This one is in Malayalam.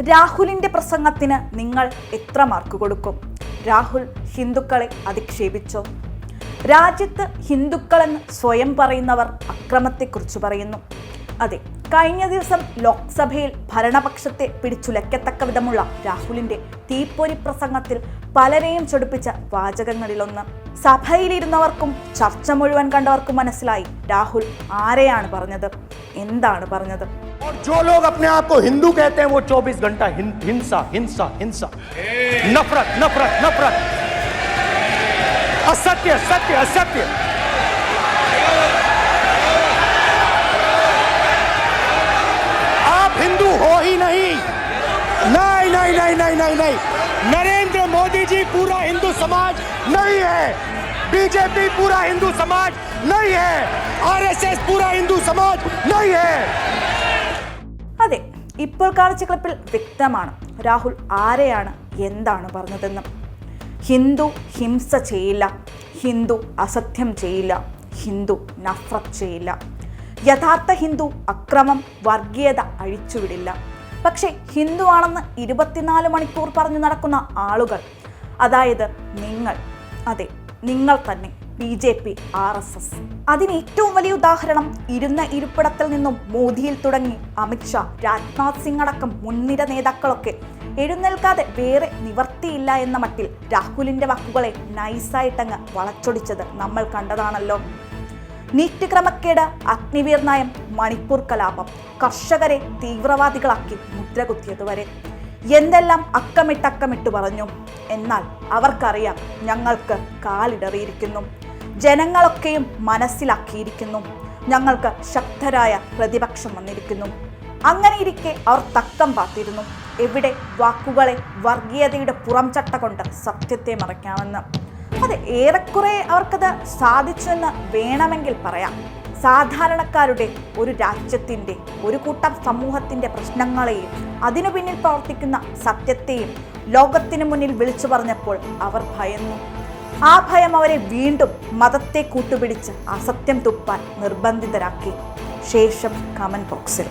രാഹുലിന്റെ പ്രസംഗത്തിന് നിങ്ങൾ എത്ര മാർക്ക് കൊടുക്കും? രാഹുൽ ഹിന്ദുക്കളെ അധിക്ഷേപിച്ചോ? രാജ്യത്ത് ഹിന്ദുക്കളെന്ന് സ്വയം പറയുന്നവർ അക്രമത്തെക്കുറിച്ച് പറയുന്നു. അതെ, കഴിഞ്ഞ ദിവസം ലോക്സഭയിൽ ഭരണപക്ഷത്തെ പിടിച്ചുലക്കത്തക്ക വിധമുള്ള രാഹുലിന്റെ തീപ്പൊരി പ്രസംഗത്തിൽ പലരെയും ചൊടിപ്പിച്ച വാചകങ്ങളിലൊന്ന്. സഭയിലിരുന്നവർക്കും ചർച്ച മുഴുവൻ കണ്ടവർക്കും മനസ്സിലായി രാഹുൽ ആരെയാണ് പറഞ്ഞത്, എന്താണ് പറഞ്ഞത്. और जो लोग अपने आप को हिंदू कहते हैं वो 24 घंटा हिंसा हिंसा हिंसा, नफरत नफरत नफरत, असत्य सत्य असत्य। आप हिंदू हो ही नहीं। नहीं नहीं नहीं नहीं नहीं नहीं, नरेंद्र मोदी जी पूरा हिंदू समाज नहीं है, बीजेपी पूरा हिंदू समाज नहीं है, आरएसएस पूरा हिंदू समाज नहीं है। അതെ, ഇപ്പോൾ കാണിച്ച ക്ലിപ്പിൽ വ്യക്തമാണ് രാഹുൽ ആരെയാണ് എന്താണ് പറഞ്ഞതെന്ന്. ഹിന്ദു ഹിംസ ചെയ്യില്ല, ഹിന്ദു അസത്യം ചെയ്യില്ല, ഹിന്ദു നഫ്രത്ത് ചെയ്യില്ല, യഥാർത്ഥ ഹിന്ദു അക്രമം വർഗീയത അഴിച്ചുവിടില്ല. പക്ഷേ ഹിന്ദു ആണെന്ന് 24 മണിക്കൂർ പറഞ്ഞു നടക്കുന്ന ആളുകൾ, അതായത് നിങ്ങൾ, അതെ നിങ്ങൾ തന്നെ, BJP RSS. അതിന് ഏറ്റവും വലിയ ഉദാഹരണം ഇരുന്ന ഇരിപ്പിടത്തിൽ നിന്നും മോദിയിൽ തുടങ്ങി അമിത്ഷാ, രാജ്നാഥ് സിംഗ് അടക്കം മുൻനിര നേതാക്കളൊക്കെ എഴുന്നേൽക്കാതെ വേറെ നിവർത്തിയില്ല എന്ന മട്ടിൽ രാഹുലിന്റെ വാക്കുകളെ നൈസായിട്ടങ്ങ് വളച്ചൊടിച്ചത് നമ്മൾ കണ്ടതാണല്ലോ. നീറ്റ് ക്രമക്കേട്, അഗ്നിവീർ നയം, മണിപ്പൂർ കലാപം, കർഷകരെ തീവ്രവാദികളാക്കി മുദ്രകുത്തിയതുവരെ എന്തെല്ലാം അക്കമിട്ട് പറഞ്ഞു. എന്നാൽ അവർക്കറിയാം ഞങ്ങൾക്ക് കാലിടറിയിരിക്കുന്നു, ജനങ്ങളൊക്കെയും മനസ്സിലാക്കിയിരിക്കുന്നു, ഞങ്ങൾക്ക് ശക്തരായ പ്രതിപക്ഷം വന്നിരിക്കുന്നു. അങ്ങനെയിരിക്കെ അവർ തക്കം പാർത്തിരുന്നു. എവിടെ വാക്കുകളെ വർഗീയതയുടെ പുറംചട്ട കൊണ്ട് സത്യത്തെ മറയ്ക്കാമെന്ന്. അത് ഏറെക്കുറെ അവർക്കത് സാധിച്ചെന്ന് വേണമെങ്കിൽ പറയാം. സാധാരണക്കാരുടെ, ഒരു രാജ്യത്തിൻ്റെ, ഒരു കൂട്ടം സമൂഹത്തിൻ്റെ പ്രശ്നങ്ങളെയും അതിനു പിന്നിൽ പ്രവർത്തിക്കുന്ന സത്യത്തെയും ലോകത്തിനു മുന്നിൽ വിളിച്ചു പറഞ്ഞപ്പോൾ അവർ ഭയന്നു. ആ ഭയം അവരെ വീണ്ടും മതത്തെ കൂട്ടുപിടിച്ച് അസത്യം തുപ്പാൻ നിർബന്ധിതരാക്കി. ശേഷം കമന്റ് ബോക്സിൽ